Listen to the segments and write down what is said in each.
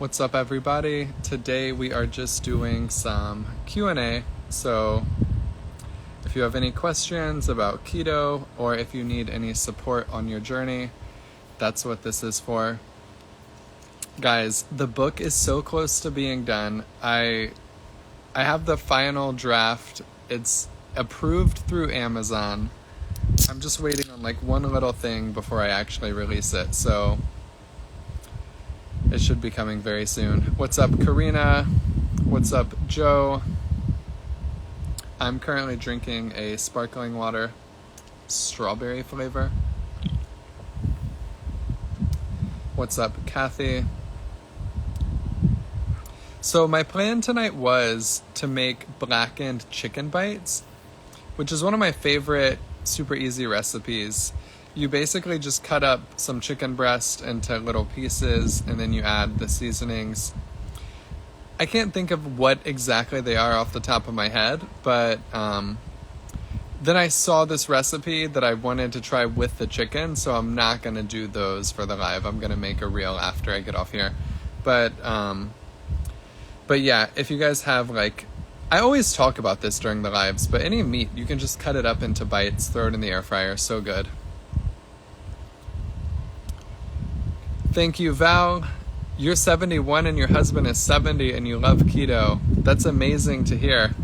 What's up, everybody? Today we are just doing some Q&A. So if you have any questions about keto or if you need any support on your journey, that's what this is for. Guys, the book is so close to being done. I have the final draft. It's approved through Amazon. I'm just waiting on like one little thing before I actually release it. So it should be coming very soon. What's up, Karina? What's up, Joe? I'm currently drinking a sparkling water, strawberry flavor. What's up, Kathy? So my plan tonight was to make blackened chicken bites, which is one of my favorite super easy recipes. You basically just cut up some chicken breast into little pieces and then you add the seasonings. I can't think of what exactly they are off the top of my head, but then I saw this recipe that I wanted to try with the chicken, so I'm not going to do those for the live. I'm going to make a reel after I get off here. But yeah, if you guys have like, I always talk about this during the lives, but any meat, you can just cut it up into bites, throw it in the air fryer, so good. Thank you, Val. You're 71 and your husband is 70 and you love keto. That's amazing to hear.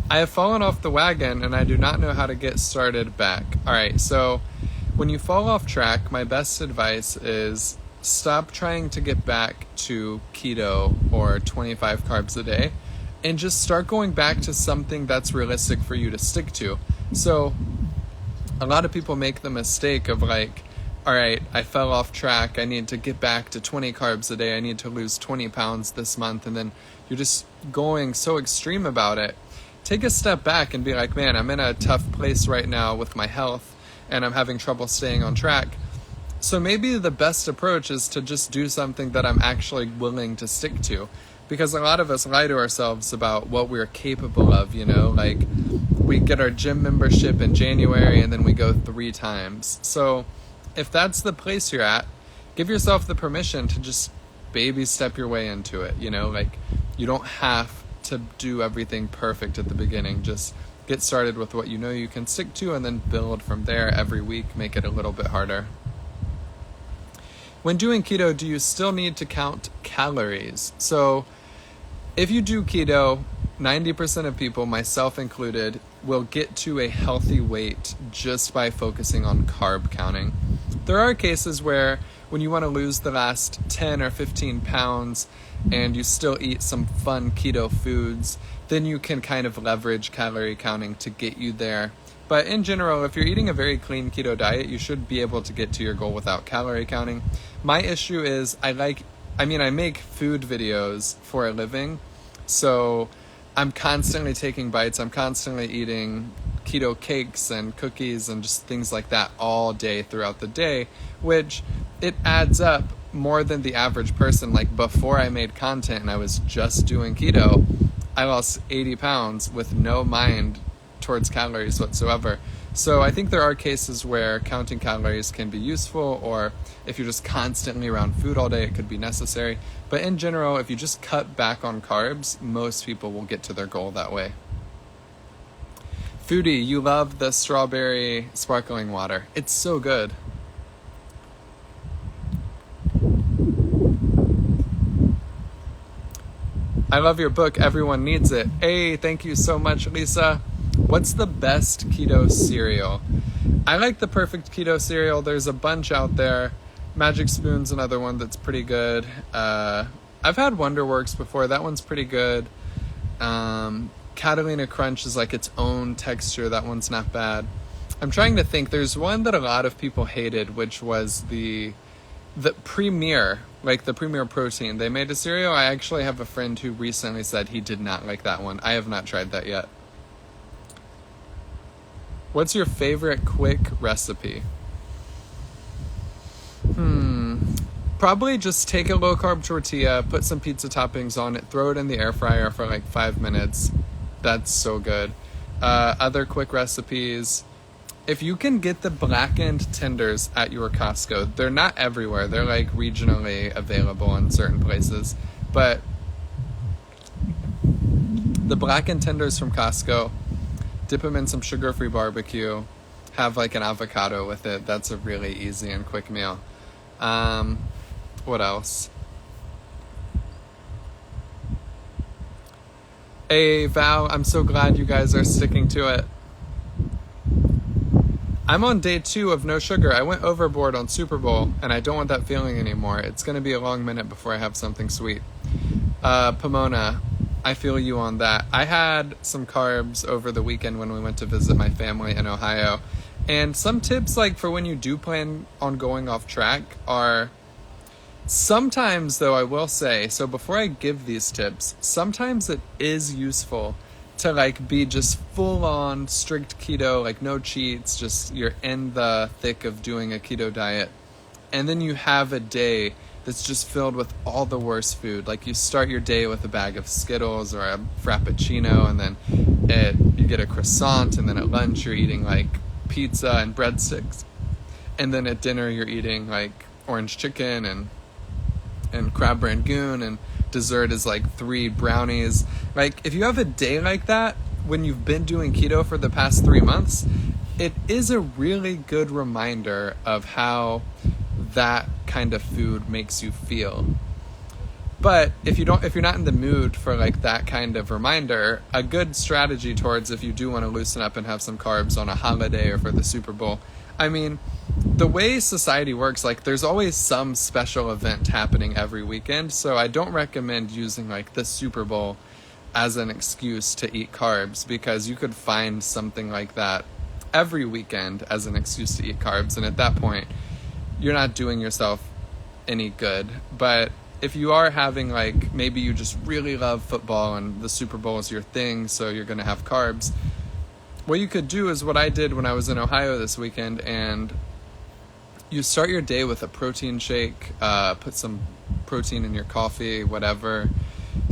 I have fallen off the wagon and I do not know how to get started back. All right, so when you fall off track, my best advice is stop trying to get back to keto or 25 carbs a day and just start going back to something that's realistic for you to stick to. So a lot of people make the mistake of like, all right, I fell off track. I need to get back to 20 carbs a day. I need to lose 20 pounds this month. And then you're just going so extreme about it. Take a step back and be like, man, I'm in a tough place right now with my health and I'm having trouble staying on track. So maybe the best approach is to just do something that I'm actually willing to stick to. Because a lot of us lie to ourselves about what we're capable of, you know, like we get our gym membership in January and then we go 3 times. So if that's the place you're at, give yourself the permission to just baby step your way into it. You know, like you don't have to do everything perfect at the beginning. Just get started with what you know you can stick to and then build from there every week, make it a little bit harder. When doing keto, do you still need to count calories? So if you do keto, 90% of people, myself included, will get to a healthy weight just by focusing on carb counting. There are cases where when you want to lose the last 10 or 15 pounds and you still eat some fun keto foods, then you can kind of leverage calorie counting to get you there. But in general, if you're eating a very clean keto diet, you should be able to get to your goal without calorie counting. My issue is I make food videos for a living, so I'm constantly taking bites. I'm constantly eating keto cakes and cookies and just things like that all day throughout the day, which it adds up more than the average person. Like before I made content and I was just doing keto, I lost 80 pounds with no mind towards calories whatsoever. So I think there are cases where counting calories can be useful, or if you're just constantly around food all day, it could be necessary. But in general, if you just cut back on carbs, most people will get to their goal that way. Foodie, you love the strawberry sparkling water. It's so good. I love your book. Everyone needs it. Hey, thank you so much, Lisa. What's the best keto cereal? I like the Perfect Keto cereal. There's a bunch out there. Magic Spoon's another one that's pretty good. I've had Wonderworks before. That one's pretty good. Catalina Crunch is like its own texture. That one's not bad. I'm trying to think. There's one that a lot of people hated, which was the Premier, like the Premier Protein. They made a cereal. I actually have a friend who recently said he did not like that one. I have not tried that yet. What's your favorite quick recipe? Probably just take a low-carb tortilla, put some pizza toppings on it, throw it in the air fryer for like 5 minutes. That's so good. Other quick recipes, if you can get the blackened tenders at your Costco, they're not everywhere. They're like regionally available in certain places. But the blackened tenders from Costco, dip them in some sugar-free barbecue, have like an avocado with it. That's a really easy and quick meal. What else? Hey, Val, I'm so glad you guys are sticking to it. I'm on day 2 of no sugar. I went overboard on Super Bowl, and I don't want that feeling anymore. It's going to be a long minute before I have something sweet. Pomona, I feel you on that. I had some carbs over the weekend when we went to visit my family in Ohio. And some tips, like for when you do plan on going off track, are sometimes, though, I will say, so before I give these tips, sometimes it is useful to like be just full on strict keto, like no cheats, just you're in the thick of doing a keto diet. And then you have a day that's just filled with all the worst food. Like you start your day with a bag of Skittles or a Frappuccino, and then you get a croissant, and then at lunch you're eating like pizza and breadsticks. And then at dinner you're eating like orange chicken and crab rangoon, and dessert is like 3 brownies. Like if you have a day like that when you've been doing keto for the past 3 months, it is a really good reminder of how that kind of food makes you feel. But if you're not in the mood for like that kind of reminder, a good strategy towards if you do want to loosen up and have some carbs on a holiday or for the Super Bowl, I mean, the way society works, like there's always some special event happening every weekend, so I don't recommend using like the Super Bowl as an excuse to eat carbs, because you could find something like that every weekend as an excuse to eat carbs, and at that point you're not doing yourself any good. But if you are having like, maybe you just really love football and the Super Bowl is your thing, so you're going to have carbs, what you could do is what I did when I was in Ohio this weekend, and you start your day with a protein shake, put some protein in your coffee, whatever.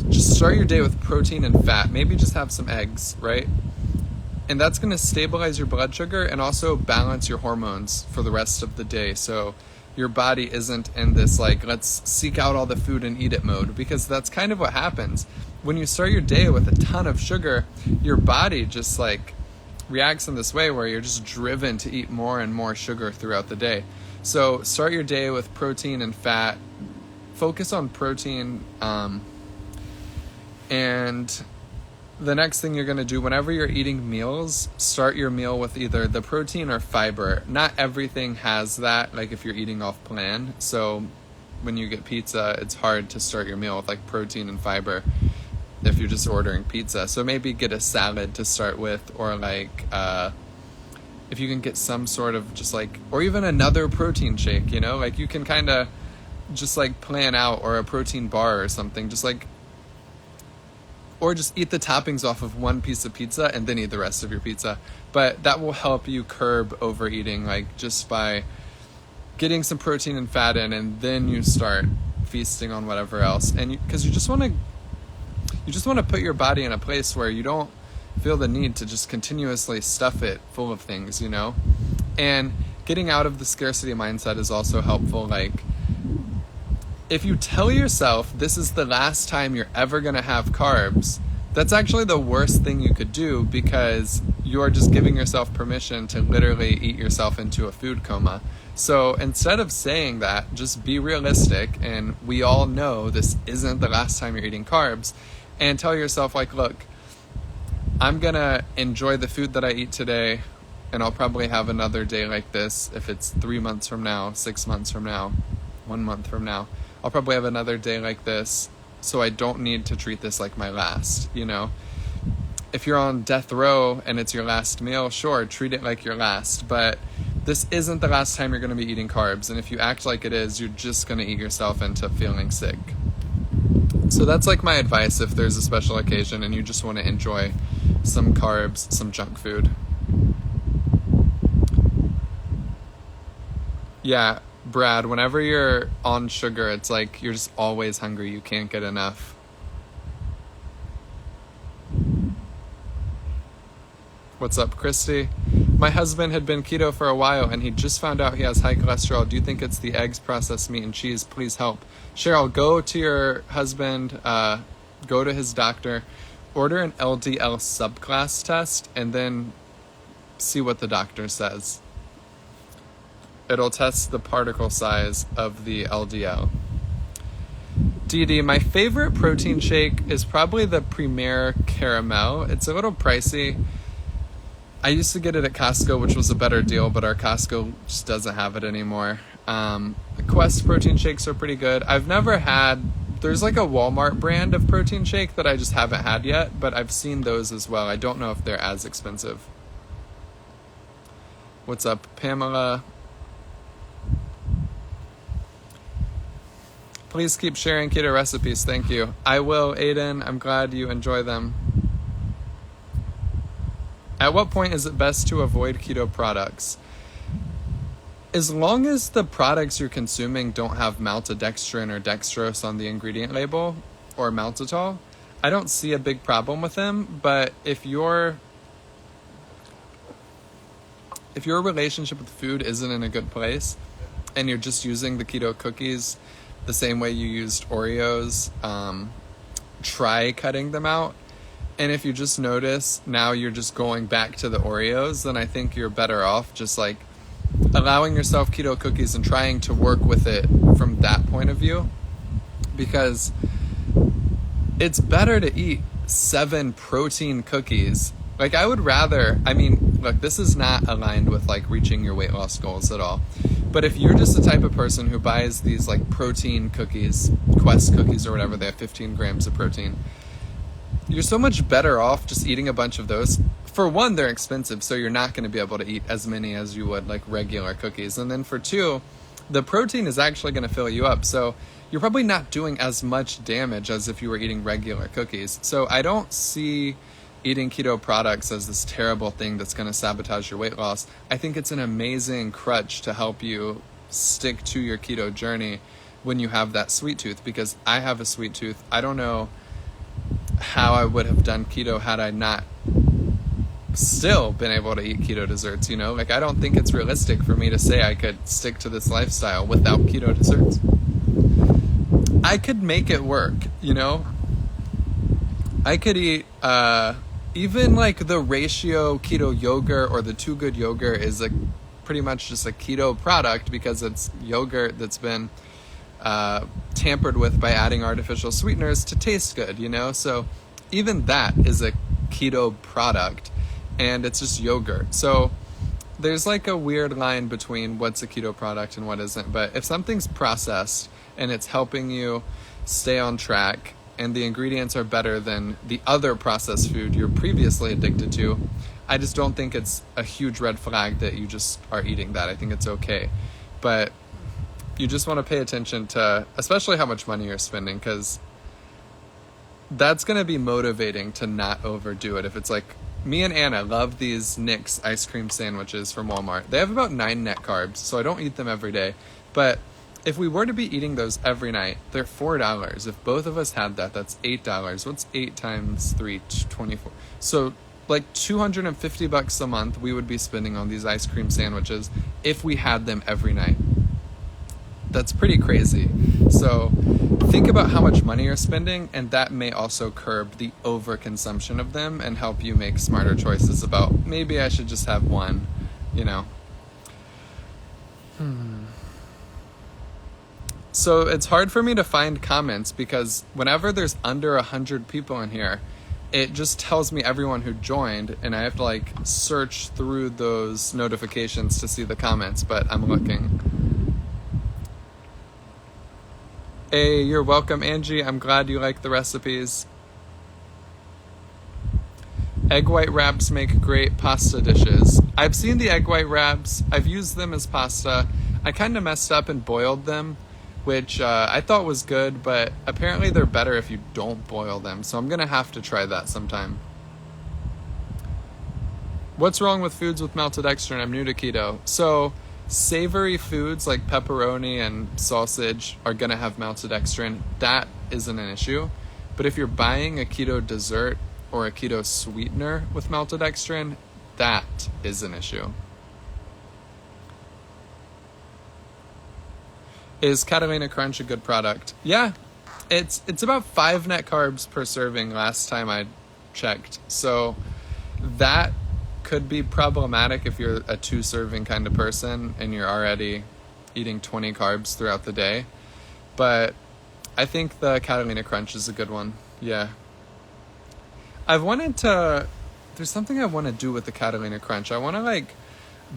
Just start your day with protein and fat. Maybe just have some eggs, right? And that's going to stabilize your blood sugar and also balance your hormones for the rest of the day. So your body isn't in this like, let's seek out all the food and eat it mode, because that's kind of what happens. When you start your day with a ton of sugar, your body just like reacts in this way where you're just driven to eat more and more sugar throughout the day. So start your day with protein and fat. Focus on protein. And the next thing you're going to do whenever you're eating meals, start your meal with either the protein or fiber. Not everything has that, like if you're eating off plan. So when you get pizza, it's hard to start your meal with like protein and fiber if you're just ordering pizza. So maybe get a salad to start with, or like if you can get some sort of just like, or even another protein shake, you know, like you can kind of just like plan out, or a protein bar or something, just like, or just eat the toppings off of one piece of pizza and then eat the rest of your pizza. But that will help you curb overeating, like just by getting some protein and fat in, and then you start feasting on whatever else. And because you just want to put your body in a place where you don't feel the need to just continuously stuff it full of things, you know? And getting out of the scarcity mindset is also helpful. Like, if you tell yourself this is the last time you're ever going to have carbs, that's actually the worst thing you could do, because you're just giving yourself permission to literally eat yourself into a food coma. So instead of saying that, just be realistic, and we all know this isn't the last time you're eating carbs, and tell yourself like, look, I'm going to enjoy the food that I eat today, and I'll probably have another day like this if it's 3 months from now, 6 months from now, 1 month from now. I'll probably have another day like this, so I don't need to treat this like my last, you know? If you're on death row and it's your last meal, sure, treat it like your last, but this isn't the last time you're going to be eating carbs, and if you act like it is, you're just going to eat yourself into feeling sick. So that's like my advice if there's a special occasion and you just want to enjoy some carbs, some junk food. Yeah, Brad, whenever you're on sugar, it's like you're just always hungry. You can't get enough. What's up, Christy? My husband had been keto for a while and he just found out he has high cholesterol. Do you think it's the eggs, processed meat, and cheese? Please help. Cheryl, go to your husband, go to his doctor, order an LDL subclass test, and then see what the doctor says. It'll test the particle size of the LDL. DD, my favorite protein shake is probably the Premier Caramel. It's a little pricey. I used to get it at Costco, which was a better deal, but our Costco just doesn't have it anymore. The Quest protein shakes are pretty good. I've never had, there's like a Walmart brand of protein shake that I just haven't had yet, but I've seen those as well. I don't know if they're as expensive. What's up, Pamela? Please keep sharing keto recipes. Thank you. I will, Aiden. I'm glad you enjoy them. At what point is it best to avoid keto products? As long as the products you're consuming don't have maltodextrin or dextrose on the ingredient label, or maltitol, I don't see a big problem with them. But if your relationship with food isn't in a good place, and you're just using the keto cookies the same way you used Oreos, try cutting them out. And if you just notice now you're just going back to the Oreos, then I think you're better off just like allowing yourself keto cookies and trying to work with it from that point of view. Because it's better to eat 7 protein cookies. Like I would rather, I mean, look, this is not aligned with like reaching your weight loss goals at all. But if you're just the type of person who buys these like protein cookies, Quest cookies or whatever, they have 15 grams of protein, you're so much better off just eating a bunch of those. For one, they're expensive, so you're not going to be able to eat as many as you would like regular cookies. And then for two, the protein is actually going to fill you up. So you're probably not doing as much damage as if you were eating regular cookies. So I don't see eating keto products as this terrible thing that's going to sabotage your weight loss. I think it's an amazing crutch to help you stick to your keto journey when you have that sweet tooth, because I have a sweet tooth. I don't know how I would have done keto had I not still been able to eat keto desserts, you know? Like, I don't think it's realistic for me to say I could stick to this lifestyle without keto desserts. I could make it work, you know? I could eat, even like the ratio keto yogurt or the Too Good yogurt is pretty much just a keto product because it's yogurt that's been tampered with by adding artificial sweeteners to taste good, you know? So even that is a keto product and it's just yogurt. So there's like a weird line between what's a keto product and what isn't. But if something's processed and it's helping you stay on track and the ingredients are better than the other processed food you're previously addicted to, I just don't think it's a huge red flag that you just are eating that. I think it's okay. But you just want to pay attention to, especially how much money you're spending, because that's going to be motivating to not overdo it. If it's like, me and Anna love these Nick's ice cream sandwiches from Walmart. They have about 9 net carbs, so I don't eat them every day. But if we were to be eating those every night, they're $4. If both of us had that, that's $8. What's 8 times 3? 24. So like $250 a month we would be spending on these ice cream sandwiches if we had them every night. That's pretty crazy. So think about how much money you're spending, and that may also curb the overconsumption of them and help you make smarter choices about maybe I should just have one, you know. So it's hard for me to find comments because whenever there's under 100 people in here, it just tells me everyone who joined, and I have to like search through those notifications to see the comments, but I'm looking. Hey, you're welcome, Angie. I'm glad you like the recipes. Egg white wraps make great pasta dishes. I've seen the egg white wraps. I've used them as pasta. I kind of messed up and boiled them, which I thought was good, but apparently they're better if you don't boil them. So I'm going to have to try that sometime. What's wrong with foods with maltodextrin? I'm new to keto. So savory foods like pepperoni and sausage are going to have maltodextrin. That isn't an issue. But if you're buying a keto dessert or a keto sweetener with maltodextrin, that is an issue. Is Catalina Crunch a good product? Yeah, it's about 5 net carbs per serving last time I checked. So that could be problematic if you're a 2 serving kind of person and you're already eating 20 carbs throughout the day. But I think the Catalina Crunch is a good one. Yeah. There's something I want to do with the Catalina Crunch. I want to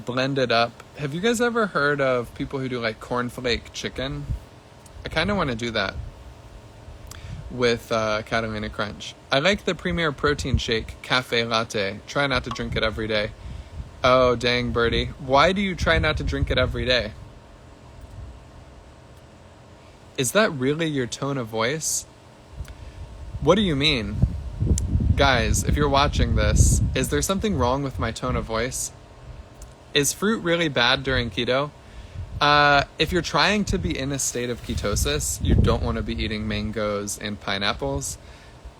blend it up. Have you guys ever heard of people who do cornflake chicken? I kind of want to do that with Catalina Crunch. I like the Premier Protein Shake Cafe Latte. Try not to drink it every day. Oh, dang, Birdie. Why do you try not to drink it every day? Is that really your tone of voice? What do you mean? Guys, if you're watching this, is there something wrong with my tone of voice? Is fruit really bad during keto? If you're trying to be in a state of ketosis, you don't want to be eating mangoes and pineapples.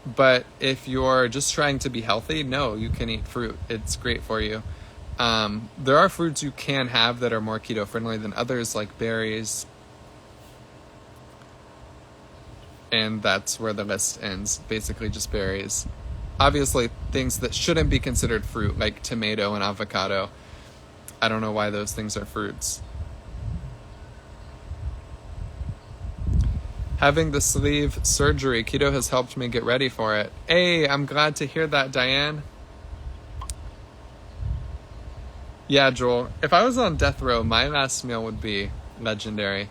But if you're just trying to be healthy, no, you can eat fruit. It's great for you. There are fruits you can have that are more keto friendly than others, like berries. And that's where the list ends. Basically just berries. Obviously, things that shouldn't be considered fruit, like tomato and avocado. I don't know why those things are fruits. Having the sleeve surgery, keto has helped me get ready for it. Hey, I'm glad to hear that, Diane. Yeah, Joel, if I was on death row, my last meal would be legendary.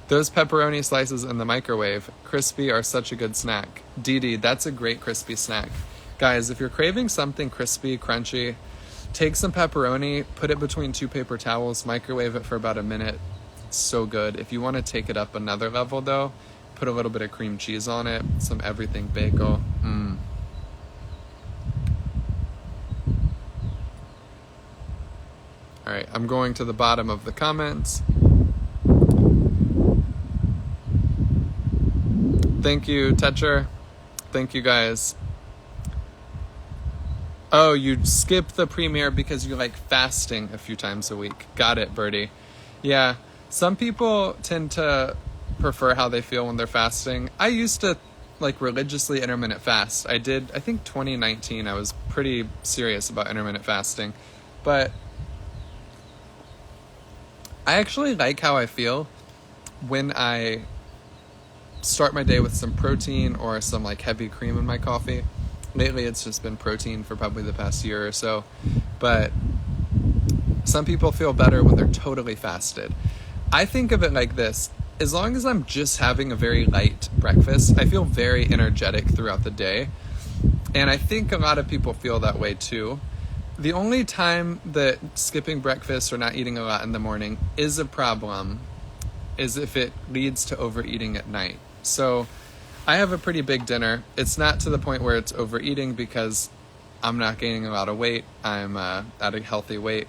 Those pepperoni slices in the microwave, crispy, are such a good snack. Dee Dee, that's a great crispy snack. Guys, if you're craving something crispy, crunchy, take some pepperoni, put it between 2 paper towels, microwave it for about a minute. It's so good. If you want to take it up another level, though, put a little bit of cream cheese on it, some everything bagel. All right, I'm going to the bottom of the comments. Thank you, Tetcher. Thank you, guys. Oh, you skip the premiere because you like fasting a few times a week. Got it, Birdie. Yeah, some people tend to prefer how they feel when they're fasting. I used to religiously intermittent fast. I think 2019, I was pretty serious about intermittent fasting. But I actually like how I feel when I start my day with some protein or some heavy cream in my coffee. Lately it's just been protein for probably the past year or so, but some people feel better when they're totally fasted. I think of it like this: as long as I'm just having a very light breakfast, I feel very energetic throughout the day, and I think a lot of people feel that way too. The only time that skipping breakfast or not eating a lot in the morning is a problem is if it leads to overeating at night. So I have a pretty big dinner. It's not to the point where it's overeating because I'm not gaining a lot of weight. I'm at a healthy weight.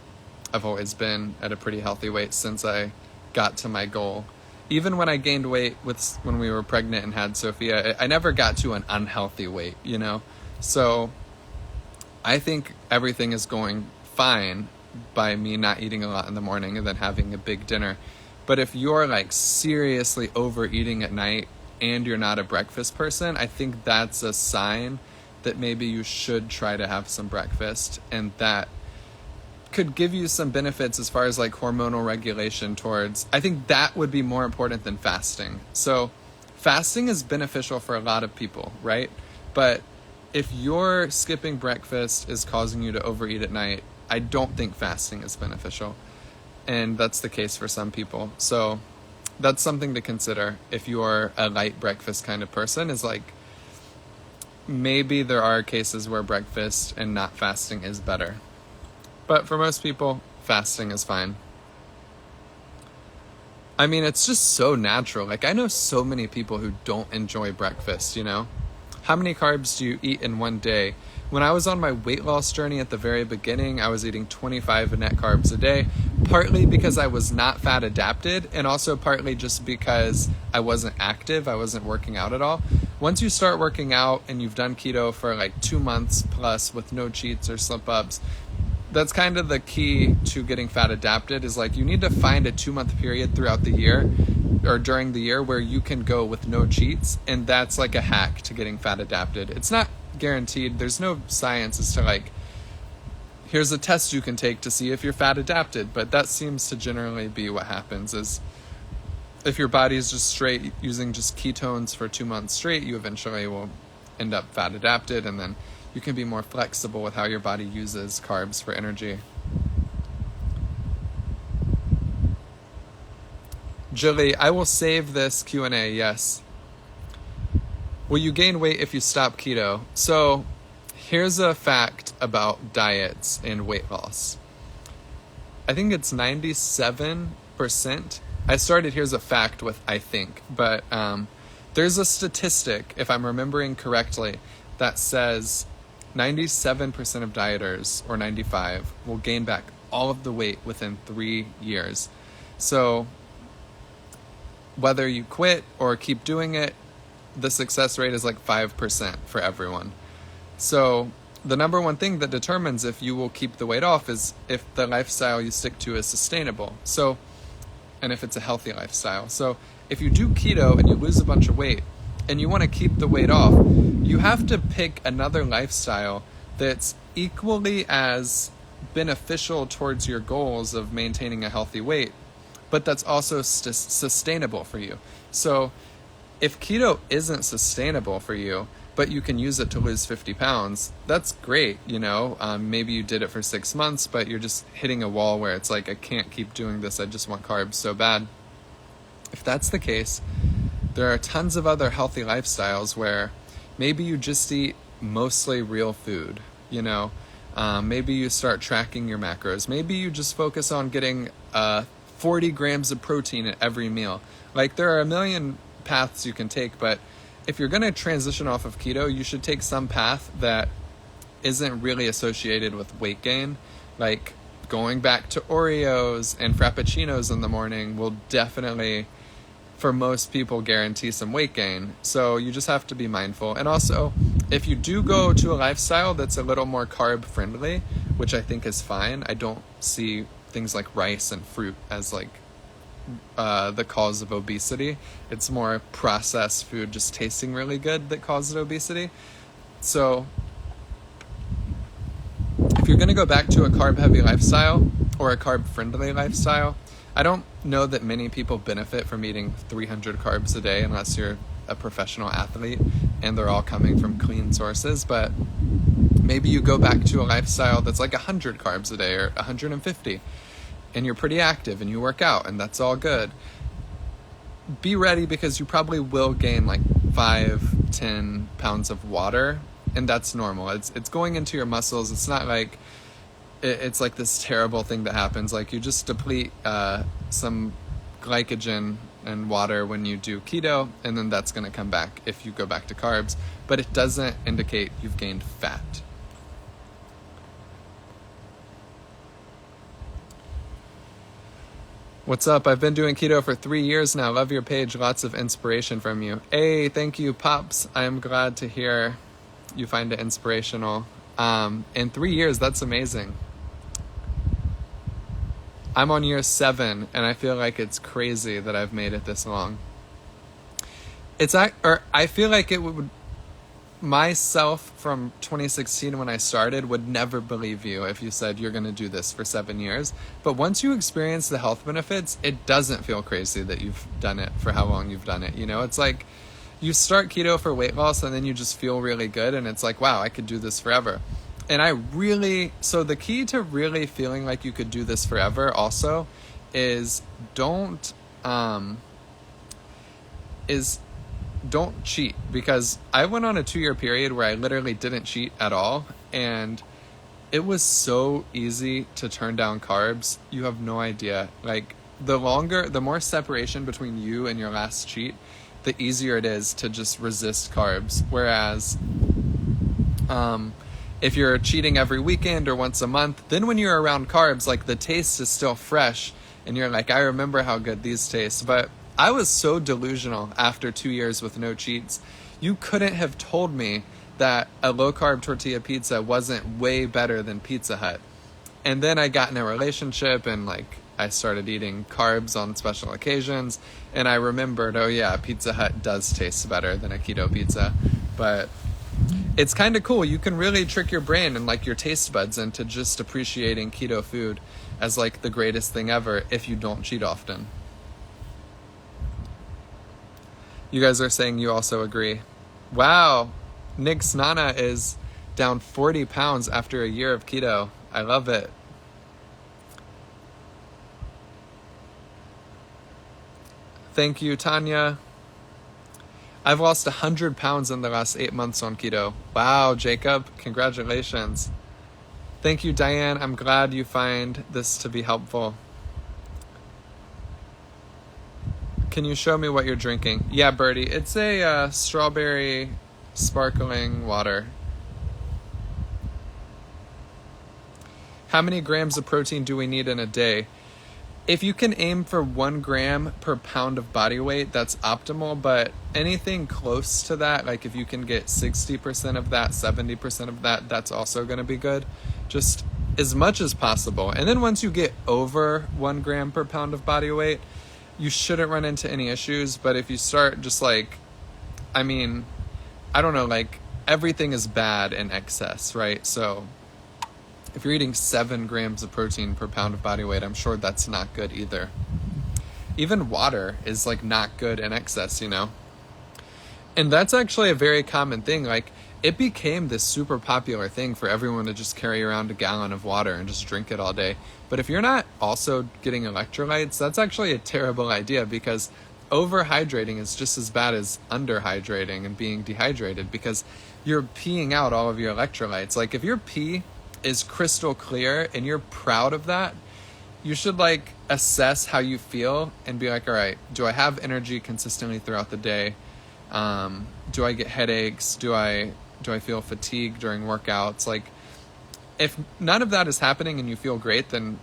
I've always been at a pretty healthy weight since I got to my goal. Even when I gained weight when we were pregnant and had Sophia, I never got to an unhealthy weight, So I think everything is going fine by me not eating a lot in the morning and then having a big dinner. But if you're seriously overeating at night and you're not a breakfast person, I think that's a sign that maybe you should try to have some breakfast, and that could give you some benefits as far as hormonal regulation towards, I think that would be more important than fasting. So fasting is beneficial for a lot of people, right? But if your skipping breakfast is causing you to overeat at night, I don't think fasting is beneficial. And that's the case for some people. So that's something to consider if you're a light breakfast kind of person, is maybe there are cases where breakfast and not fasting is better. But for most people, fasting is fine. I mean, it's just so natural. I know so many people who don't enjoy breakfast, How many carbs do you eat in one day? When I was on my weight loss journey at the very beginning, I was eating 25 net carbs a day, partly because I was not fat adapted, and also partly just because I wasn't active, I wasn't working out at all. once you start working out and you've done keto for like 2 months plus with no cheats or slip ups, that's kind of the key to getting fat adapted, is like you need to find a 2-month period throughout the year or during the year where you can go with no cheats. And that's like a hack to getting fat adapted. It's not guaranteed. There's no science as to like, here's a test you can take to see if you're fat adapted. But that seems to generally be what happens, is if your body is just straight using just ketones for 2 months straight, you eventually will end up fat adapted, and then you can be more flexible with how your body uses carbs for energy. Julie, I will save this Q&A, yes. Will you gain weight if you stop keto? So here's a fact about diets and weight loss. I think it's 97%. Here's a fact with I think, but there's a statistic, if I'm remembering correctly, that says 97% of dieters, or 95, will gain back all of the weight within 3 years. So whether you quit or keep doing it, the success rate is like 5% for everyone. So the number one thing that determines if you will keep the weight off is if the lifestyle you stick to is sustainable. So, and if it's a healthy lifestyle. So if you do keto and you lose a bunch of weight and you want to keep the weight off, you have to pick another lifestyle that's equally as beneficial towards your goals of maintaining a healthy weight, but that's also sustainable for you. So if keto isn't sustainable for you, but you can use it to lose 50 pounds, that's great, you know. Maybe you did it for 6 months, but you're just hitting a wall where it's like, I can't keep doing this, I just want carbs so bad. If that's the case, there are tons of other healthy lifestyles where maybe you just eat mostly real food, you know. Maybe you start tracking your macros. Maybe you just focus on getting 40 grams of protein at every meal. Like, there are a million paths you can take, but if you're going to transition off of keto, you should take some path that isn't really associated with weight gain. Like, going back to Oreos and Frappuccinos in the morning will definitely, for most people, guarantee some weight gain. So you just have to be mindful. And also, if you do go to a lifestyle that's a little more carb friendly, which I think is fine, I don't see things like rice and fruit as like the cause of obesity. It's more processed food just tasting really good that causes obesity. So if you're going to go back to a carb heavy lifestyle or a carb friendly lifestyle, I don't know that many people benefit from eating 300 carbs a day unless you're a professional athlete and they're all coming from clean sources. But maybe you go back to a lifestyle that's like 100 carbs a day or 150, and you're pretty active and you work out, and that's all good. Be ready, because you probably will gain like 5-10 pounds of water, and that's normal. It's going into your muscles. It's not like it's like this terrible thing that happens. Like, you just deplete some glycogen and water when you do keto, and then that's going to come back if you go back to carbs, but it doesn't indicate you've gained fat. What's up? I've been doing keto for 3 years now. Love your page. Lots of inspiration from you. Hey, thank you, Pops. I am glad to hear you find it inspirational. In 3 years, that's amazing. I'm on year 7, and I feel like it's crazy that I've made it this long. I feel like it would, myself from 2016 when I started would never believe you if you said you're going to do this for 7 years. But once you experience the health benefits, it doesn't feel crazy that you've done it for how long you've done it. You know, it's like you start keto for weight loss and then you just feel really good, and it's like, wow, I could do this forever. And so the key to really feeling like you could do this forever also is don't cheat. Because I went on a 2-year period where I literally didn't cheat at all, and it was so easy to turn down carbs. You have no idea. Like, the more separation between you and your last cheat, the easier it is to just resist carbs. Whereas if you're cheating every weekend or once a month, then when you're around carbs, like, the taste is still fresh and you're like, I remember how good these taste. But I was so delusional after 2 years with no cheats. You couldn't have told me that a low-carb tortilla pizza wasn't way better than Pizza Hut. And then I got in a relationship and like I started eating carbs on special occasions, and I remembered, oh yeah, Pizza Hut does taste better than a keto pizza. But it's kind of cool. You can really trick your brain and like your taste buds into just appreciating keto food as like the greatest thing ever if you don't cheat often. You guys are saying you also agree. Wow, Nick's Nana is down 40 pounds after a year of keto. I love it. Thank you, Tanya. I've lost 100 pounds in the last 8 months on keto. Wow, Jacob, congratulations. Thank you, Diane. I'm glad you find this to be helpful. Can you show me what you're drinking? Yeah, Birdie, it's a strawberry sparkling water. How many grams of protein do we need in a day? If you can aim for 1 gram per pound of body weight, that's optimal, but anything close to that, like if you can get 60% of that, 70% of that, that's also going to be good. Just as much as possible. And then once you get over 1 gram per pound of body weight, you shouldn't run into any issues. But if you start just like, I mean, I don't know, like everything is bad in excess, right? So if you're eating 7 grams of protein per pound of body weight, I'm sure that's not good either. Even water is like not good in excess, you know? And that's actually a very common thing. Like it became this super popular thing for everyone to just carry around a gallon of water and just drink it all day. But if you're not also getting electrolytes, that's actually a terrible idea, because overhydrating is just as bad as underhydrating and being dehydrated, because you're peeing out all of your electrolytes. Like if your pee is crystal clear and you're proud of that, you should like assess how you feel and be like, all right, do I have energy consistently throughout the day? Do I get headaches? Do I feel fatigued during workouts? Like if none of that is happening and you feel great, then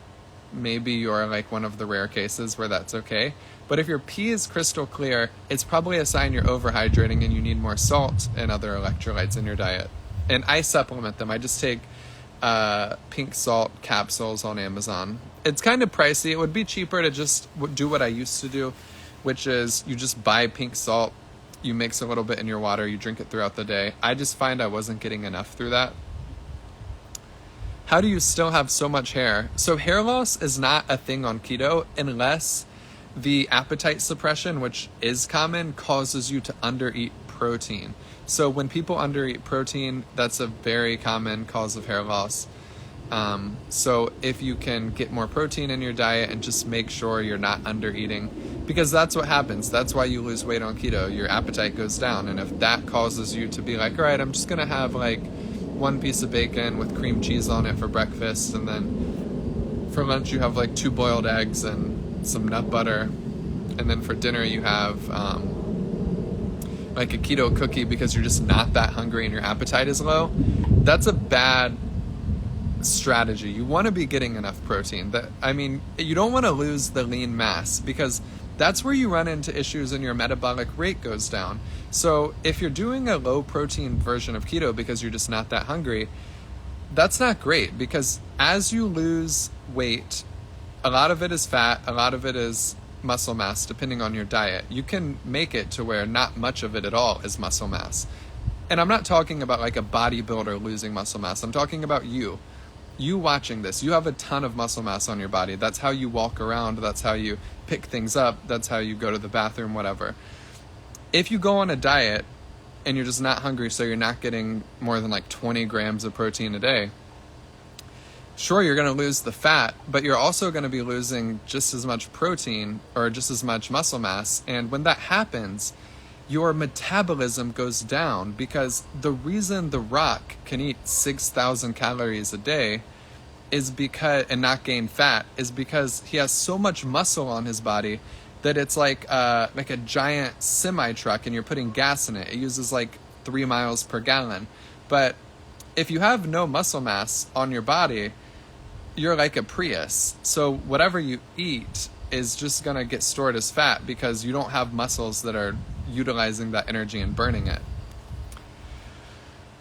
maybe you're like one of the rare cases where that's okay. But if your pee is crystal clear, it's probably a sign you're overhydrating and you need more salt and other electrolytes in your diet. And I supplement them. I just take pink salt capsules on Amazon. It's kind of pricey. It would be cheaper to just do what I used to do, which is you just buy pink salt, you mix a little bit in your water, you drink it throughout the day. I just find I wasn't getting enough through that. How do you still have so much hair? So hair loss is not a thing on keto unless the appetite suppression, which is common, causes you to undereat protein. So when people undereat protein, that's a very common cause of hair loss. So if you can get more protein in your diet and just make sure you're not undereating, because that's what happens. That's why you lose weight on keto. Your appetite goes down. And if that causes you to be like, all right, I'm just going to have like 1 piece of bacon with cream cheese on it for breakfast, and then for lunch you have like 2 boiled eggs and some nut butter, and then for dinner you have like a keto cookie because you're just not that hungry and your appetite is low, that's a bad strategy. You want to be getting enough protein. You don't want to lose the lean mass, because that's where you run into issues and your metabolic rate goes down. So if you're doing a low protein version of keto because you're just not that hungry, that's not great, because as you lose weight, a lot of it is fat, a lot of it is muscle mass, depending on your diet. You can make it to where not much of it at all is muscle mass. And I'm not talking about like a bodybuilder losing muscle mass. I'm talking about you watching this. You have a ton of muscle mass on your body. That's how you walk around. That's how you pick things up. That's how you go to the bathroom, whatever. If you go on a diet and you're just not hungry, so you're not getting more than like 20 grams of protein a day, sure, you're going to lose the fat, but you're also going to be losing just as much protein or just as much muscle mass. And when that happens, your metabolism goes down, because the reason The Rock can eat 6,000 calories a day is because, and not gain fat, is because he has so much muscle on his body that it's like a giant semi-truck and you're putting gas in it. It uses like 3 miles per gallon. But if you have no muscle mass on your body, you're like a Prius. So whatever you eat is just going to get stored as fat because you don't have muscles that are utilizing that energy and burning it.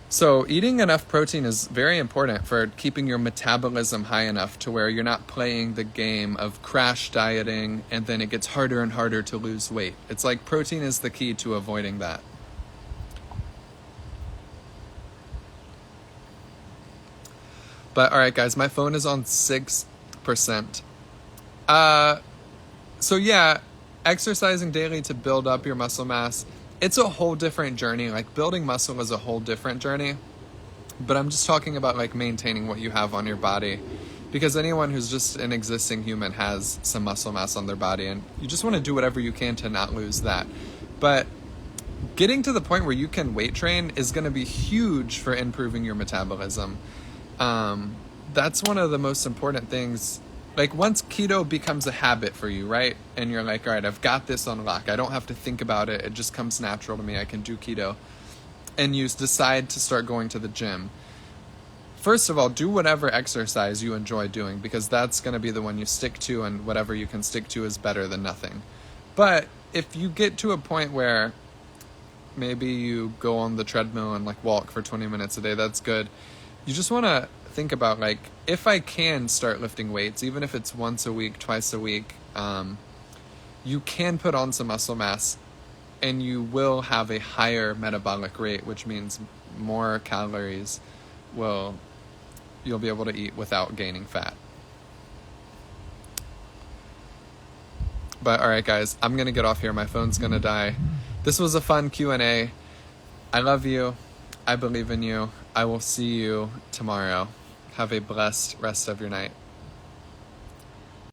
So eating enough protein is very important for keeping your metabolism high enough to where you're not playing the game of crash dieting and then it gets harder and harder to lose weight. It's like protein is the key to avoiding that. But all right, guys, my phone is on 6%. So yeah, exercising daily to build up your muscle mass. It's a whole different journey. Like building muscle is a whole different journey. But I'm just talking about like maintaining what you have on your body. Because anyone who's just an existing human has some muscle mass on their body. And you just want to do whatever you can to not lose that. But getting to the point where you can weight train is going to be huge for improving your metabolism. That's one of the most important things. Like once keto becomes a habit for you, right? And you're like, all right, I've got this on lock. I don't have to think about it. It just comes natural to me. I can do keto. And you decide to start going to the gym. First of all, do whatever exercise you enjoy doing because that's going to be the one you stick to, and whatever you can stick to is better than nothing. But if you get to a point where maybe you go on the treadmill and like walk for 20 minutes a day, that's good. You just want to think about like, if I can start lifting weights, even if it's once a week, twice a week, you can put on some muscle mass and you will have a higher metabolic rate, which means more calories you'll be able to eat without gaining fat. But all right, guys, I'm going to get off here. My phone's going to die. This was a fun Q&A. I love you. I believe in you. I will see you tomorrow. Have a blessed rest of your night.